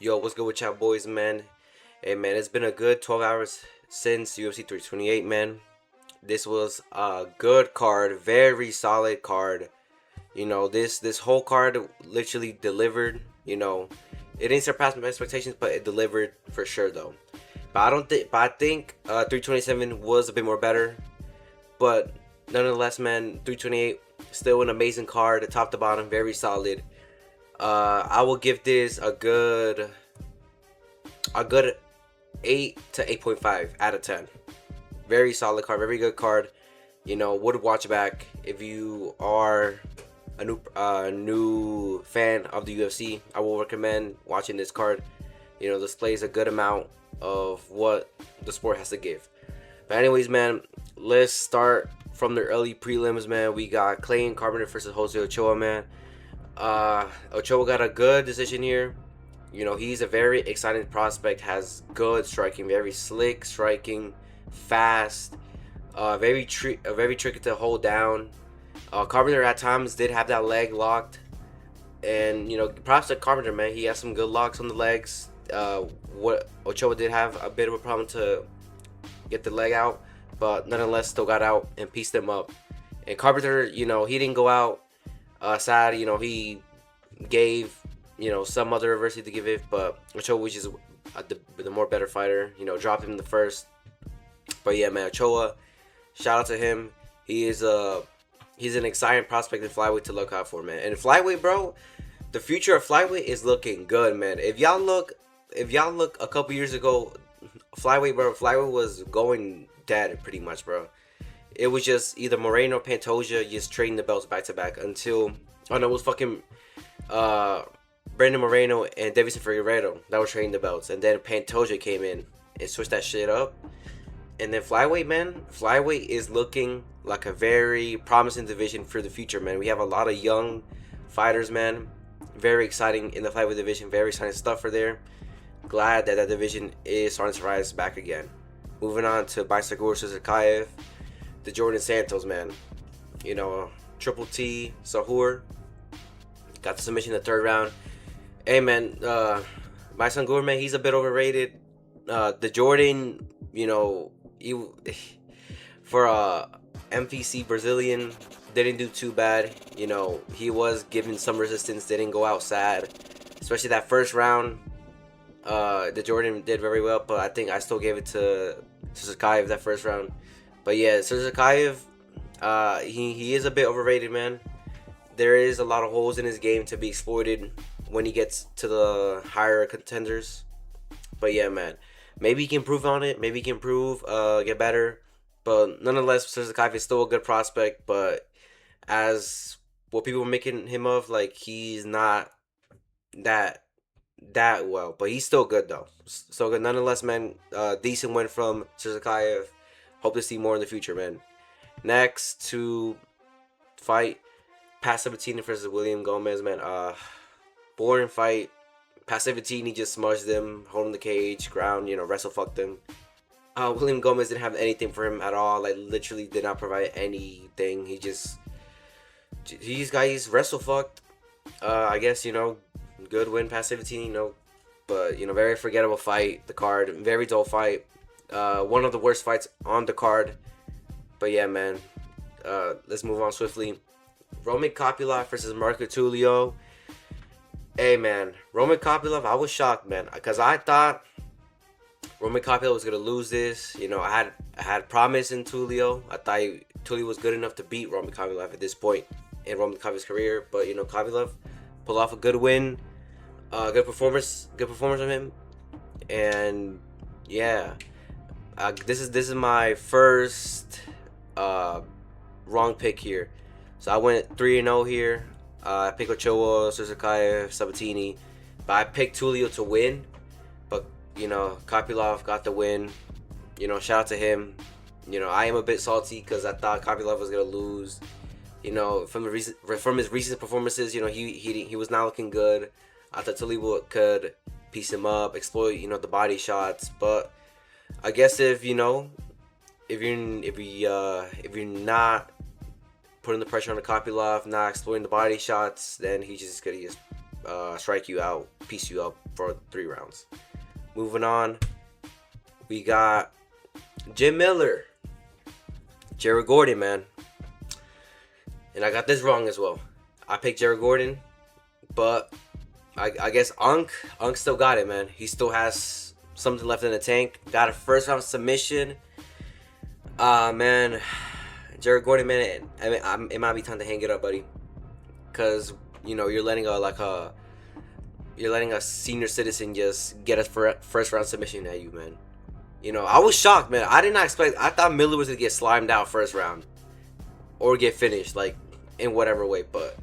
Yo, what's good with y'all boys, man? Hey, man, it's been a good 12 hours since UFC 328, man. This was a good card, very solid card. This whole card literally delivered. It didn't surpass my expectations, but it delivered for sure, though. But I think 327 was a bit more better. But nonetheless, man, 328 still an amazing card, top to bottom, very solid. I will give this a good 8 to 8.5 out of 10. Very solid card, very good card. Would watch back if you are a new fan of the UFC. I will recommend watching this card. Displays a good amount of what the sport has to give. But anyways, man, let's start from the early prelims, man. We got Clayton Carpenter versus Jose Ochoa, man. Ochoa got a good decision here. He's a very exciting prospect, has good striking, very slick striking, fast, very tricky to hold down. Carpenter at times did have that leg locked, and props to Carpenter, man. He has some good locks on the legs. What Ochoa did have a bit of a problem to get the leg out, but nonetheless still got out and pieced them up. And Carpenter, he didn't go out sad. He gave some other adversity to give it, but Ochoa, which is the more better fighter, dropped him in the first. But yeah, man, Ochoa, shout out to him. He's an exciting prospect in flyweight to look out for, man. And flyweight, bro, the future of flyweight is looking good, man. If y'all look a couple years ago, flyweight was going dead pretty much, bro. It was just either Moreno or Pantoja just trading the belts back to back until it was fucking Brandon Moreno and Davison Figueiredo that were trading the belts, and then Pantoja came in and switched that shit up. And then flyweight is looking like a very promising division for the future, man. We have a lot of young fighters, man. Very exciting in the flyweight division. Very exciting stuff for there. Glad that division is starting to rise back again. Moving on to Bicycle versus Akayev, the Jordan Santos, man. Triple T Sahur got the submission in the third round. Hey, man, my son Gourmet, he's a bit overrated. The Jordan, he for a MPC Brazilian didn't do too bad. He was given some resistance, didn't go out sad, especially that first round. The Jordan did very well, but I think I still gave it to Sakayev that first round. But yeah, Sakayev, he is a bit overrated, man. There is a lot of holes in his game to be exploited when he gets to the higher contenders. But yeah, man, maybe he can improve on it. Maybe he can improve, get better. But nonetheless, Sakayev is still a good prospect. But as what people are making him of, like, he's not that well. But he's still good though. So good nonetheless, man. Decent win from Sakayev. Hope to see more in the future, man. Next to fight, Pasavatini versus William Gomez, man. Boring fight. Pasavatini just smudged them, holding the cage, ground, wrestle fucked them. William Gomez didn't have anything for him at all. Like, literally did not provide anything. These guys wrestle fucked. I guess, good win, Pasavatini, but, very forgettable fight. The card, very dull fight. One of the worst fights on the card. But yeah, man. Let's move on swiftly. Roman Kopylov versus Marco Tulio. Hey, man, Roman Kopylov, I was shocked, man, because I thought Roman Kopylov was gonna lose this. I had promise in Tulio. I thought Tulio was good enough to beat Roman Kopylov at this point in Roman Kopylov's career. But Kopylov pulled off a good win, good performance from him, and yeah, this is my first wrong pick here. So I went 3-0 here. I picked Ochoa, Sakayev, Sabatini, but I picked Tulio to win. But Kopylov got the win. Shout out to him. I am a bit salty because I thought Kopylov was gonna lose. From his recent performances, he was not looking good. I thought Tulio could piece him up, exploit the body shots. But I guess if you're not putting the pressure on the Kopylov, not exploiting the body shots, then he's just gonna strike you out, piece you up for 3 rounds. Moving on, we got Jim Miller, Jared Gordon, man. And I got this wrong as well. I picked Jared Gordon, but I guess Unk still got it, man. He still has something left in the tank. Got a first round submission. Man, Jared Gordon, man. I mean, it might be time to hang it up, buddy. Cause you're letting a senior citizen just get a first round submission at you, man. I was shocked, man. I did not expect. I thought Miller was gonna get slimed out first round, or get finished, like in whatever way. But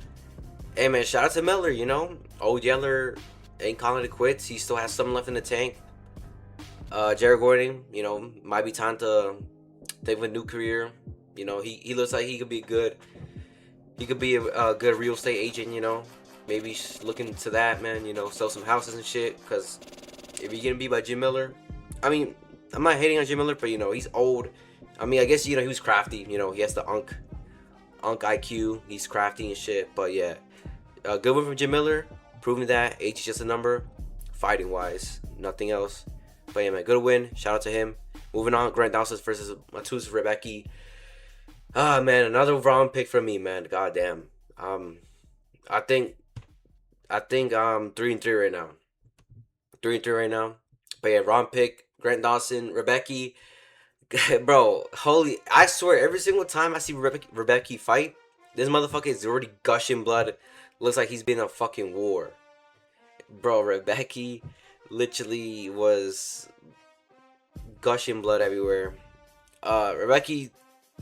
hey, man, shout out to Miller. Old Yeller ain't calling it quits. He still has something left in the tank. Jared Gordon, might be time to think of a new career. He looks like he could be good. He could be a good real estate agent. Maybe looking to that, man. Sell some houses and shit. Cause if you're gonna be by Jim Miller, I mean, I'm not hating on Jim Miller, but he's old. I mean, I guess he was crafty. He has the Unk IQ. He's crafty and shit. But yeah, good one from Jim Miller, proving that age is just a number, fighting wise, nothing else. But yeah, man, good win. Shout out to him. Moving on, Grant Dawson versus Matus Rebecki. Ah, man, another round pick from me, man. God damn. I think I'm 3-3 right now. 3-3 right now. But yeah, round pick, Grant Dawson, Rebecki. Bro, I swear, every single time I see Rebecki fight, this motherfucker is already gushing blood. Looks like he's been in a fucking war. Bro, Rebecki literally was gushing blood everywhere. Rebecki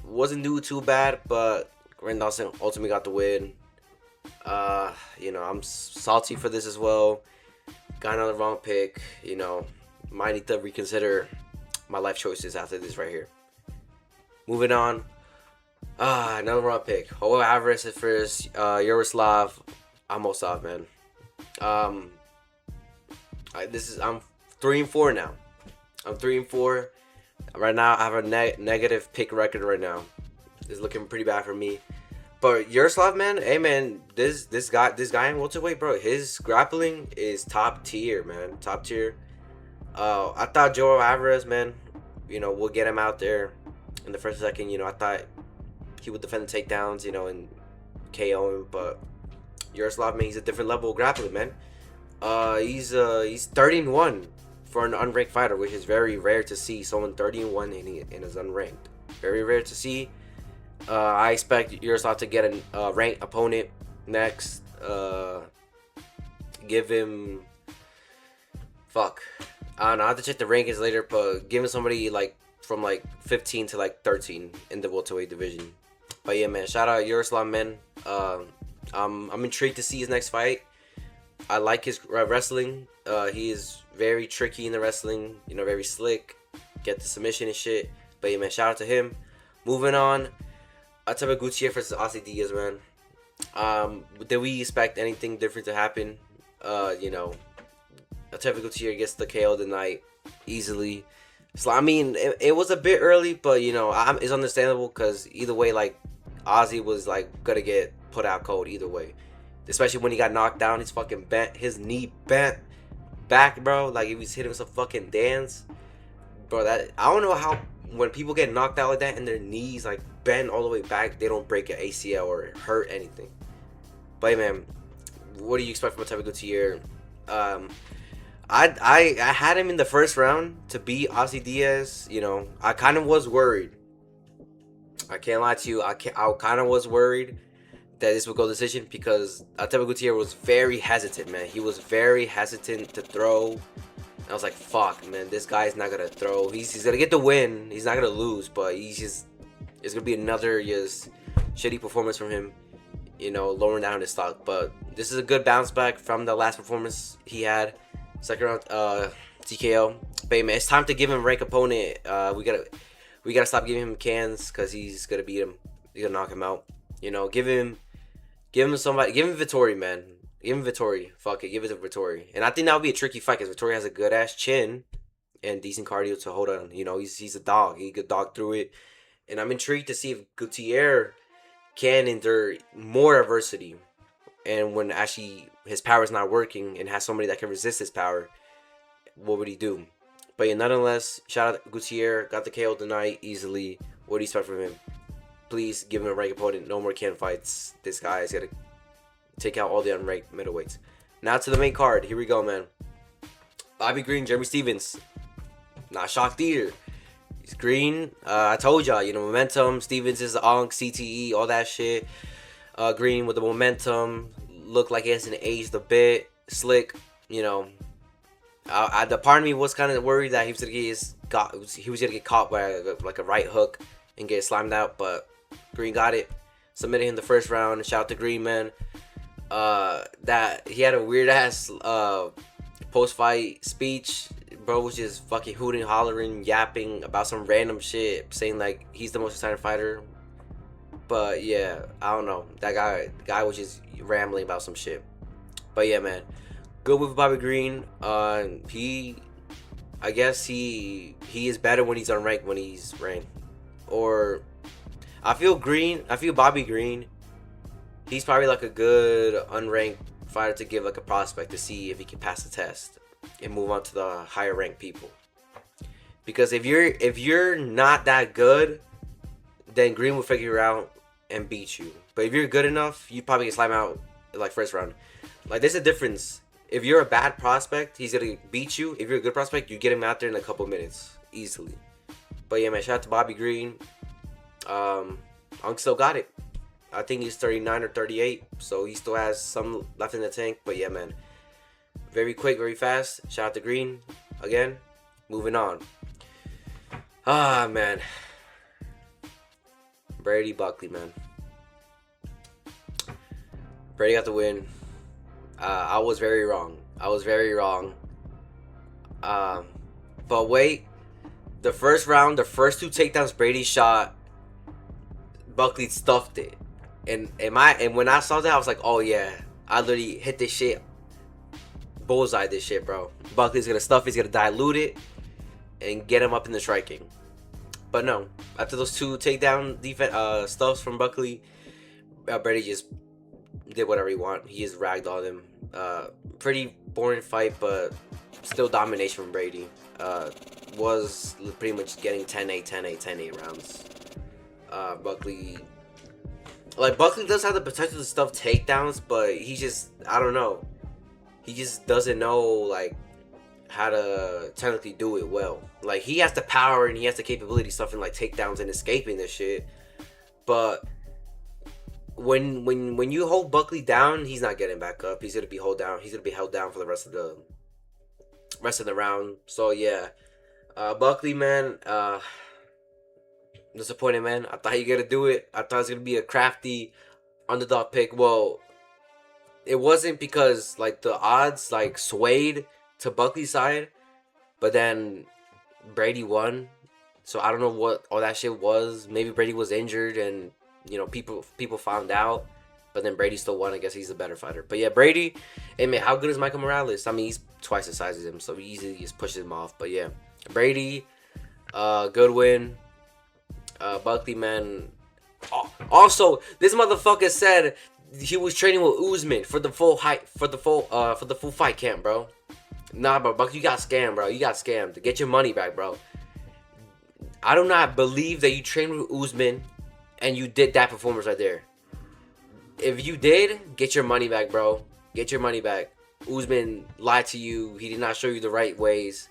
wasn't doing too bad, but Grant Dawson ultimately got the win. I'm salty for this as well. Got another wrong pick. Might need to reconsider my life choices after this right here. Moving on. Another wrong pick. Joel Alvarez at first. Yaroslav Amosov, man. I'm 3-4 now. I'm 3-4. Right now, I have a negative pick record right now. It's looking pretty bad for me. But Yaroslav, man, hey man, this guy in welterweight, bro, his grappling is top tier, man, top tier. I thought Joel Alvarez, man, we'll get him out there in the first second. I thought he would defend the takedowns, and KO him. But Yaroslav, man, he's a different level of grappling, man. He's 30-1 for an unranked fighter, which is very rare to see. Someone 30-1 and is unranked. Very rare to see. I expect Yaroslav to get a ranked opponent next. Give him... Fuck. I don't know. I have to check the rankings later, but give him somebody from 15 to 13 in the welterweight division. But yeah, man. Shout out Yaroslav, man. I'm intrigued to see his next fight. I like his wrestling. He is very tricky in the wrestling. Very slick. Get the submission and shit. But yeah, man. Shout out to him. Moving on. Otavio Gutierrez versus Ozzy Diaz, man. Did we expect anything different to happen? Otavio Gutierrez gets the KO tonight easily. So I mean, it was a bit early, but it's understandable because either way, Ozzy was gonna get put out cold either way. Especially when he got knocked down, his knee bent back, bro. He was hitting some fucking dance, bro. That I don't know how when people get knocked out like that and their knees bend all the way back, they don't break an ACL or hurt anything. But hey, man, what do you expect from Otavio Gutierrez? I had him in the first round to beat Ozzy Diaz. I kind of was worried. I can't lie to you. I kind of was worried that this would go decision because Otavio Gutierrez was very hesitant, man. He was very hesitant to throw. I was like, fuck, man, this guy's not gonna throw. He's gonna get the win. He's not gonna lose, but it's gonna be another just shitty performance from him. Lowering down his stock. But this is a good bounce back from the last performance he had. Second round TKO. But man, it's time to give him a rank opponent. We gotta stop giving him cans because he's gonna beat him. He's gonna knock him out. Give him somebody. Give him Vittori, man. Give him Vittori. Fuck it. Give it to Vittori. And I think that would be a tricky fight because Vittori has a good ass chin and decent cardio to hold on. He's a dog. He could dog through it. And I'm intrigued to see if Gutierrez can endure more adversity. and when actually his power is not working and has somebody that can resist his power, what would he do? But yeah, nonetheless, shout out Gutierrez, got the KO tonight easily. What do you expect from him? Please give him a ranked opponent. No more can fights. This guy is gonna take out all the unranked middleweights. Now to the main card. Here we go, man. Bobby Green, Jeremy Stevens. Not shocked either. He's Green. I told y'all, momentum. Stevens is the onk, CTE, all that shit. Green with the momentum. Looked like he hasn't aged a bit. Slick, the part of me was kind of worried that he was gonna get caught by like a right hook and get slammed out, but Green got it. Submitted him the first round. Shout out to Green, man. That he had a weird ass post-fight speech. Bro was just fucking hooting, hollering, yapping about some random shit, saying like he's the most exciting fighter. But yeah, I don't know. That guy was just rambling about some shit. But yeah, man, good with Bobby Green. I guess he is better when he's unranked when he's ranked. Or I feel Bobby Green, he's probably like a good unranked fighter to give like a prospect to see if he can pass the test and move on to the higher ranked people. Because if you're not that good, then Green will figure out and beat you. But if you're good enough, you probably get slammed out like first round. Like there's a difference. If you're a bad prospect, he's gonna beat you. If you're a good prospect, you get him out there in a couple minutes easily. But yeah, man, shout out to Bobby Green. Unk still got it. I think he's 39 or 38, so he still has some left in the tank. But yeah, man, very quick, very fast. Shout out to Green again. Moving on. Man, Brady Buckley, man. Brady got the win. I was very wrong. But wait, the first round, the first two takedowns Brady shot, Buckley stuffed it. And when I saw that, I was like, oh yeah, I literally hit this shit, bullseye this shit, bro. Buckley's gonna stuff, he's gonna dilute it, and get him up in the striking. But no, after those two takedown defense stuffs from Buckley, Brady just did whatever he want. He just ragdolled him. Pretty boring fight, but still domination from Brady. Was pretty much getting 10-8, 10-8, 10-8 rounds. Buckley does have the potential to stuff takedowns, but he just, I don't know. He just doesn't know like how to technically do it well. Like he has the power and he has the capability of stuffing like takedowns and escaping this shit, but when you hold Buckley down, he's not getting back up. He's gonna be held down. He's gonna be held down for the rest of the round. So yeah, Buckley, man, disappointed, man. I thought you were gonna do it. I thought it was gonna be a crafty underdog pick. Well, it wasn't, because like the odds like swayed to Buckley's side, but then Brady won. So I don't know what all that shit was. Maybe Brady was injured and people found out, but then Brady still won. I guess he's a better fighter. But yeah, Brady, hey man, how good is Michael Morales? I mean, he's twice the size as him, so he easily just pushes him off. But yeah, Brady, good win. Buckley, man. Also, this motherfucker said he was training with Usman for the full fight camp, bro. Nah, bro, Buckley, you got scammed, bro. You got scammed. Get your money back, bro. I do not believe that you trained with Usman and you did that performance right there. If you did, get your money back, bro. Get your money back. Usman lied to you. He did not show you the right ways,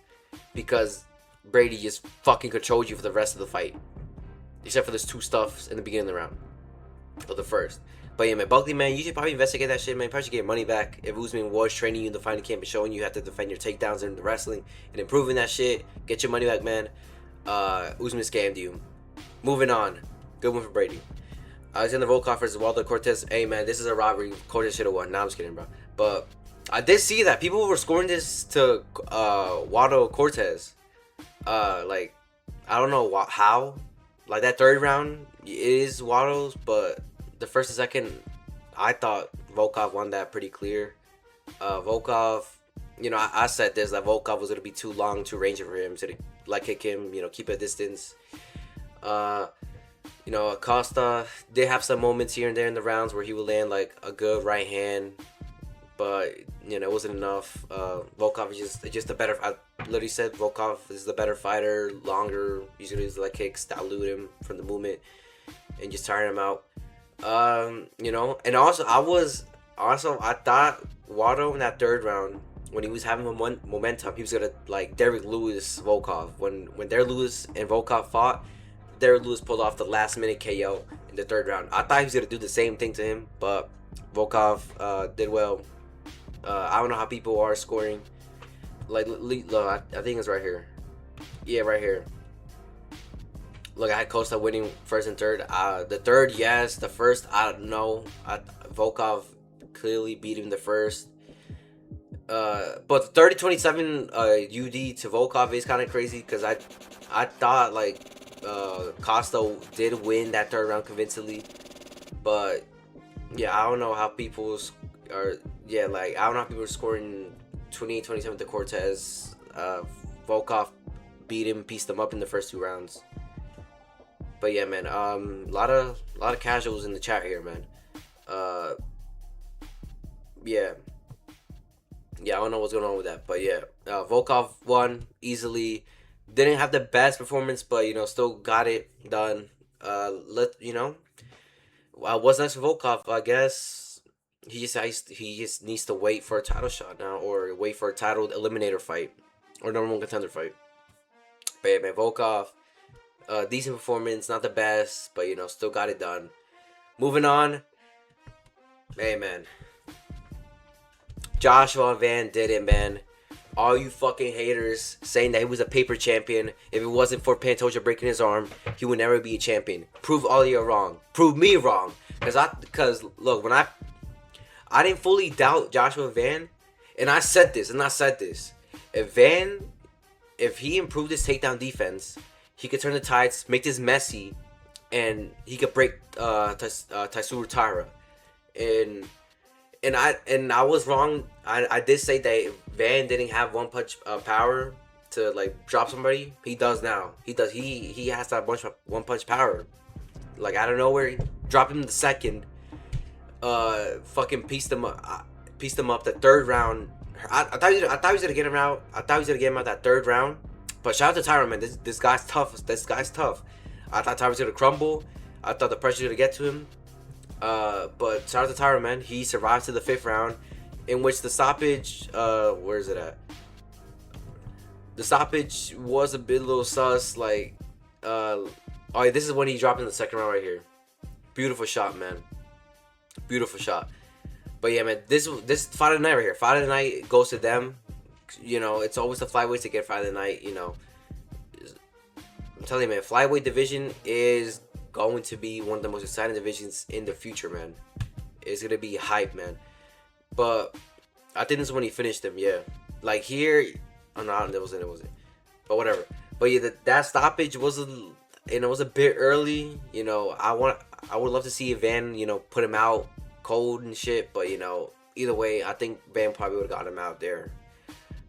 because Brady just fucking controlled you for the rest of the fight. Except for those two stuffs in the beginning of the round. Or the first. But yeah, man, Buckley, man, you should probably investigate that shit, man. You probably should get your money back. If Usman was training you in the fighting camp and showing you how to defend your takedowns in the wrestling and improving that shit, get your money back, man. Usman scammed you. Moving on. Good one for Brady. Alexander Volkov versus Waldo Cortez. Hey, man, this is a robbery. Cortez should have won. Nah, I'm just kidding, bro. But I did see that people were scoring this to Waldo Cortez. Like, I don't know how. Like, that third round is Waldo's, but the first and second, I thought Volkov won that pretty clear. Volkov, I said this, that Volkov was going to be too long, too rangy for him, so to leg kick him, keep a distance. You know, Acosta did have some moments here and there in the rounds where he would land like a good right hand, but you know it wasn't enough. Volkov is just a better. I literally said Volkov is the better fighter, longer. Usually his leg kicks dilute him from the movement and just tire him out. You know, and I thought Waldo in that third round when he was having momentum, he was gonna like Derek Lewis Volkov. When Derek Lewis and Volkov fought, Derek Lewis pulled off the last minute KO in the third round. I thought he was gonna do the same thing to him, but Volkov did well. I don't know how people are scoring. Like, look, I think it's right here. Yeah, right here. Look, I had Costa winning first and third. The third, yes. The first, I don't know. Volkov clearly beat him the first. But the 30-27 UD to Volkov is kind of crazy because I thought like Costa did win that third round convincingly, but yeah, I don't know how people are. Yeah, like I don't know how people are scoring 28-27 to Cortez. Volkov beat him, pieced him up in the first two rounds. But yeah, man, lot of casuals in the chat here, man. Yeah, I don't know what's going on with that, but yeah, Volkov won easily. Didn't have the best performance, but you know, still got it done. What's next for Volkov? I guess he just needs to wait for a title shot now, or wait for a title eliminator fight, or number one contender fight. But yeah, man, Volkov. Decent performance, not the best, but you know, still got it done. Moving on. Hey, man. Joshua Van did it, man. All you fucking haters saying that he was a paper champion. If it wasn't for Pantoja breaking his arm, he would never be a champion. Prove all of you wrong. Prove me wrong. Cause look, when I didn't fully doubt Joshua Van, and I said this. If he improved his takedown defense, he could turn the tides, make this messy, and he could break Taisuru Taira. And I was wrong. I did say that Van didn't have one punch power to like drop somebody. He does now. He does. He has that one punch power. Like out of nowhere, he dropped him in the second. Fucking pieced him up. The third round. I thought he was gonna get him out. I thought he was gonna get him out that third round. But shout out to Tyron, man. This guy's tough. I thought Tyron was gonna crumble. I thought the pressure was gonna get to him. But shout out to Tyron, man. He survived to the fifth round, in which the stoppage. Where is it at? The stoppage was a little sus. Like, this is when he dropped in the second round right here. Beautiful shot, man. Beautiful shot. But yeah, man. This fight of the night right here. Fight of the night goes to them. You know, it's always the flyweights to get fight of the night. You know, I'm telling you, man, flyweight division is going to be one of the most exciting divisions in the future, man. It's gonna be hype, man. But I think this is when he finished him. Yeah, like here, oh no, it wasn't. But whatever. But yeah, that stoppage was a bit early. You know, I would love to see Van, you know, put him out cold and shit. But you know, either way, I think Van probably would have got him out there.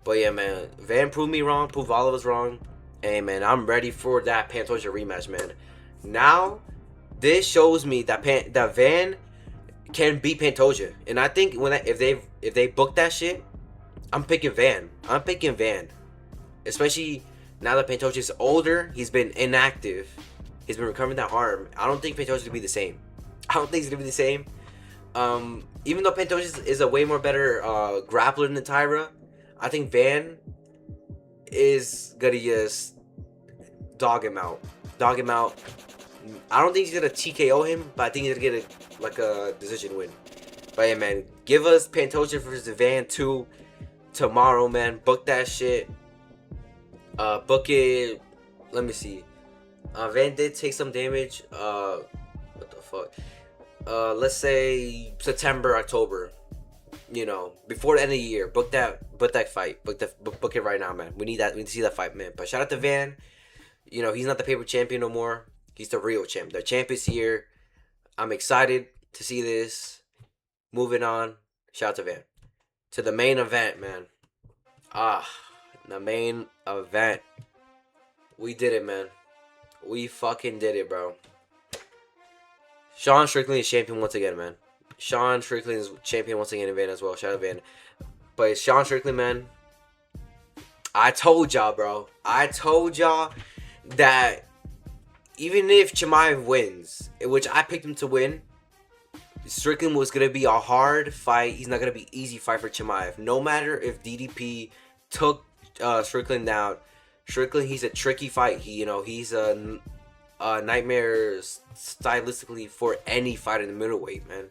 But yeah, man, Van proved me wrong, proved all of us wrong. And man, I'm ready for that Pantoja rematch, man. Now, this shows me that Van can beat Pantoja, and I think if they book that shit, I'm picking Van. Especially now that Pantoja is older, he's been inactive, he's been recovering that arm. I don't think Pantoja's gonna be the same. Even though Pantoja is a way more better grappler than Tyra, I think Van is gonna just dog him out. I don't think he's gonna TKO him, but I think he's gonna get a decision win. But yeah, man, give us Pantoja versus Van 2 tomorrow, man. Book that shit. Book it. Let me see. Van did take some damage. What the fuck? Let's say September, October. You know, before the end of the year. Book that fight. Book it right now, man. We need to see that fight, man. But shout out to Van. You know, he's not the paper champion no more. He's the real champ. The champ is here. I'm excited to see this. Moving on. Shout out to Van. To the main event, man. The main event. We did it, man. We fucking did it, bro. Sean Strickland is champion once again, man. Sean Strickland is champion once again in Van as well. Shout out Van. But Sean Strickland, man, I told y'all, bro. I told y'all that even if Chimaev wins, which I picked him to win, Strickland was gonna be a hard fight. He's not gonna be easy fight for Chimaev. No matter if DDP took Strickland down, Strickland, he's a tricky fight. He's a nightmare stylistically for any fighter in the middleweight, man.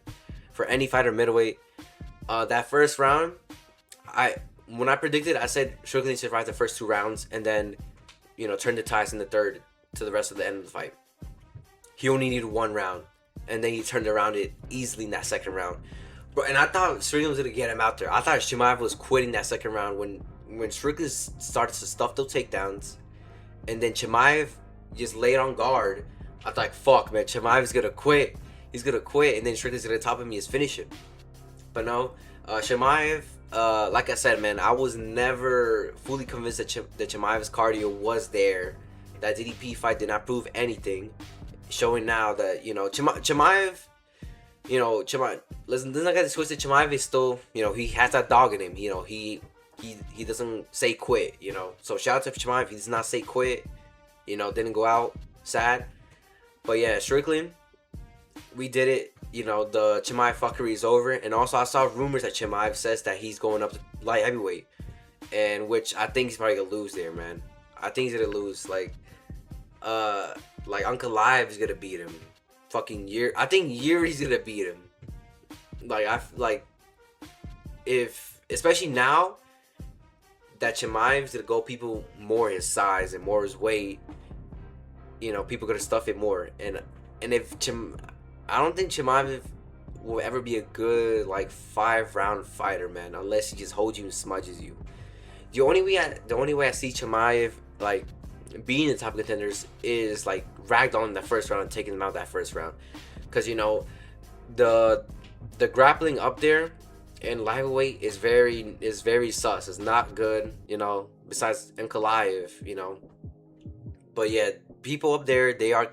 For any fighter middleweight, that first round, when I predicted, I said Strickland survived the first 2 rounds and then, turn the ties in the third to the rest of the end of the fight. He only needed 1 round, and then he turned around it easily in that second round. Bro, and I thought Strickland was gonna get him out there. I thought Chimaev was quitting that second round when Strickland started to stuff those takedowns, and then Chimaev just laid on guard. I thought, fuck, man, Chimaev's gonna quit. He's gonna quit, and then Strickland's gonna top him and just finish him. But no, Chimaev, like I said, man, I was never fully convinced that Chimaev's cardio was there. That DDP fight did not prove anything. Showing now that, Chimaev, let's not get it twisted. Chimaev is still, he has that dog in him. He doesn't say quit, So shout out to Chimaev. He does not say quit. Didn't go out sad. But yeah, Strickland, we did it. The Chimaev fuckery is over. And also, I saw rumors that Chimaev says that he's going up to light heavyweight, and which I think he's probably gonna lose there, man. I think he's gonna lose. Like Uncle Live is gonna beat him. I think Yuri's gonna beat him. If especially now that Chimaev's gonna go people more his size and more his weight, people gonna stuff it more. And if I don't think Chimaev will ever be a good 5-round fighter, man, unless he just holds you and smudges you. The only way I see Chimaev being the top contenders is ragdolling in that first round and taking them out that first round, because the grappling up there in lightweight is very sus. It's not good, besides Nkalaev, but yeah, people up there, they are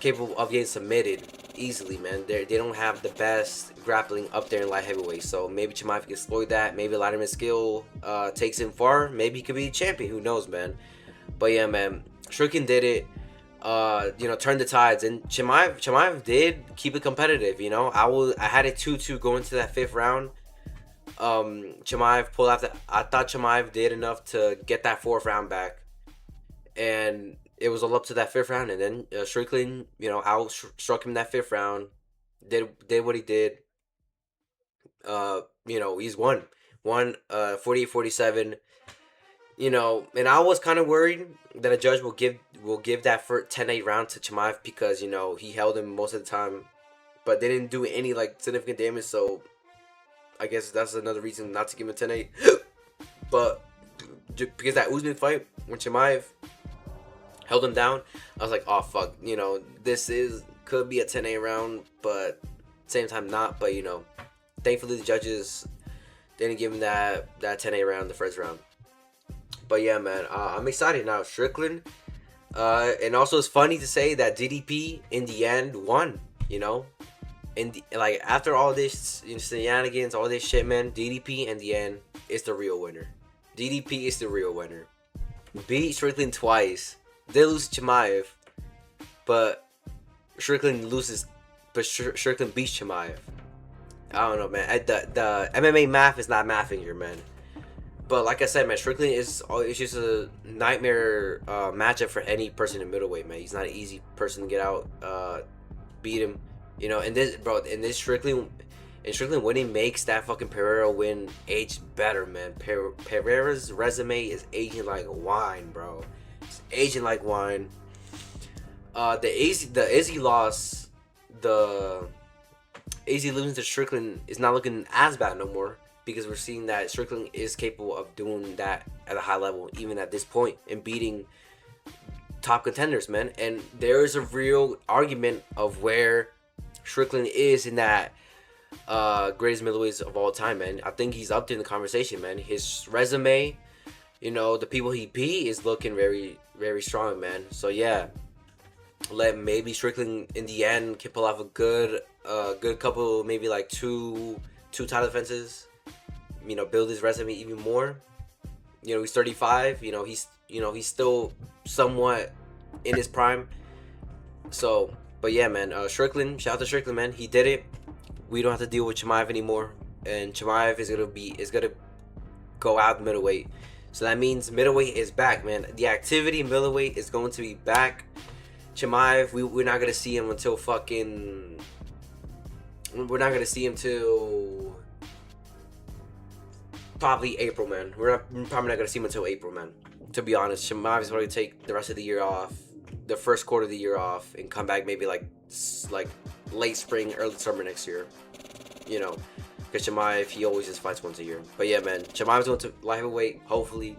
capable of getting submitted easily, man. They don't have the best grappling up there in light heavyweight, so maybe Chimaev can exploit that. Maybe Lighterman skill takes him far. Maybe he could be a champion. Who knows, man? But yeah, man, Strickland did it. Turned the tides, and Chimaev did keep it competitive. I had it 2-2 going into that 5th round. Chimaev pulled out I thought Chimaev did enough to get that 4th round back, and it was all up to that 5th round, and then Strickland, outstruck him that 5th round. Did what he did. He's won 48-47. And I was kind of worried that a judge will give that 10-8 round to Chimaev because he held him most of the time, but they didn't do any significant damage. So I guess that's another reason not to give him a 10-8. But because that Usman fight, when Chimaev held him down, I was like, oh fuck, this could be a 10-8 round, but same time not. But thankfully the judges didn't give him that 10-8 round the first round. But yeah, man, I'm excited now. Strickland, and also it's funny to say that DDP in the end won. And after all this shenanigans, all this shit, man, DDP in the end is the real winner. DDP is the real winner. Beat Strickland twice. They lose to Chimaev, but Strickland loses. But Strickland beats Chimaev. I don't know, man. The MMA math is not mathing here, man. But like I said, man, Strickland is just a nightmare matchup for any person in middleweight, man. He's not an easy person to get out, beat him, And this Strickland winning makes that fucking Pereira win age better, man. Pereira's resume is aging like wine, bro. It's aging like wine. The Izzy loss, the Izzy losing to Strickland is not looking as bad no more, because we're seeing that Strickland is capable of doing that at a high level, even at this point, and beating top contenders, man. And there is a real argument of where Strickland is in that greatest middleweights of all time, man. I think he's up there in the conversation, man. His resume, the people he beat is looking very, very strong, man. So yeah, let maybe Strickland in the end can pull off a good couple, maybe like two title defenses. You know, build his resume even more. You know, he's 35. He's still somewhat in his prime. So, but yeah, man, Strickland, shout out to Strickland, man. He did it. We don't have to deal with Chimaev anymore, and Chimaev is gonna go out middleweight. So that means middleweight is back, man. The activity in middleweight is going to be back. Chimaev, we're not gonna see him until fucking. We're not gonna see him till probably April, man. We're probably not gonna see him until April, man. To be honest, Chimaev is going to take the rest of the year off, the first quarter of the year off, and come back maybe like late spring, early summer next year. You know, because Chimaev, he always just fights once a year. But yeah, man, Chimaev's going to light heavyweight. Hopefully,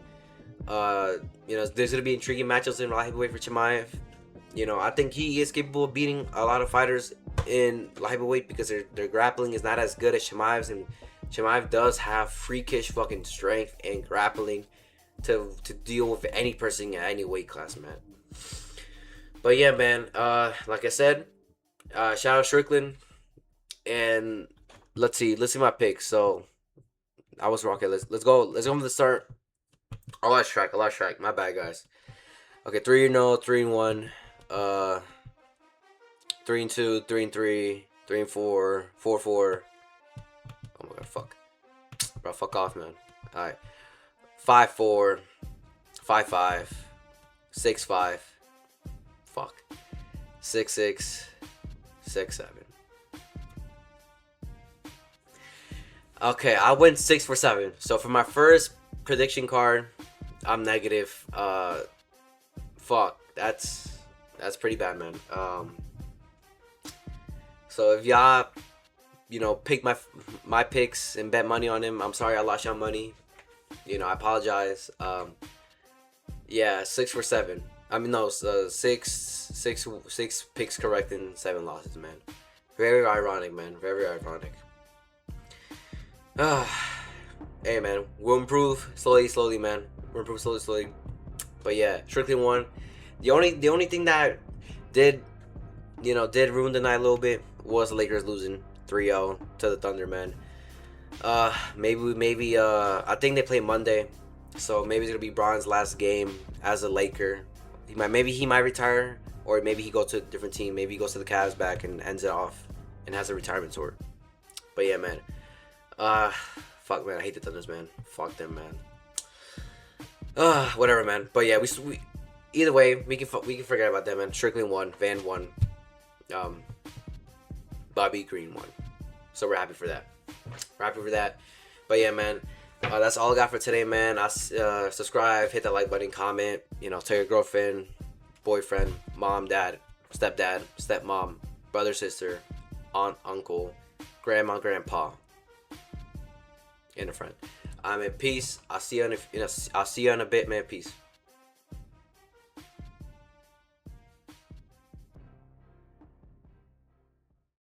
there's gonna be intriguing matchups in light heavyweight for Chimaev. You know, I think he is capable of beating a lot of fighters in light heavyweight because their grappling is not as good as Chimaev's, and Chimaev does have freakish fucking strength and grappling to deal with any person at any weight class, man. But yeah, man, like I said, shout out Strickland, and let's see my picks. So I was rocking. Let's go from the start. I lost track. My bad, guys. Okay, 3-0, 3-1, 3-2, 3-3, 3-4, 4-4. Oh my god, fuck. Bro, fuck off, man. Alright. 5-4, 5-5, 6-5. Fuck. 6-6, 6-7. Okay, I went 6 for 7. So for my first prediction card, I'm negative. Fuck, that's pretty bad, man. So if y'all, pick my picks and bet money on him, I'm sorry I lost y'all money. I apologize. Yeah, 6 for 7. I mean, no, six picks correct and 7 losses, man. Very ironic, man. Very ironic. Hey, man, we'll improve slowly, man. We'll improve slowly. But yeah, Strickland won. The only thing that did ruin the night a little bit was the Lakers losing 3-0 to the Thunder, man. Maybe I think they play Monday, so maybe it's gonna be Bron's last game as a Laker. He might retire, or maybe he goes to a different team. Maybe he goes to the Cavs back and ends it off and has a retirement tour. But yeah, man. Fuck, man, I hate the Thunders, man. Fuck them, man. Whatever, man. But yeah, we either way, we can forget about them, man. Strickland won, Van won, Bobby Green won. So we're happy for that. But yeah, man, that's all I got for today, man. Subscribe, hit that like button, comment. Tell your girlfriend, boyfriend, mom, dad, stepdad, stepmom, brother, sister, aunt, uncle, grandma, grandpa, and a friend. I'm in peace. I'll see you in a bit, man. Peace.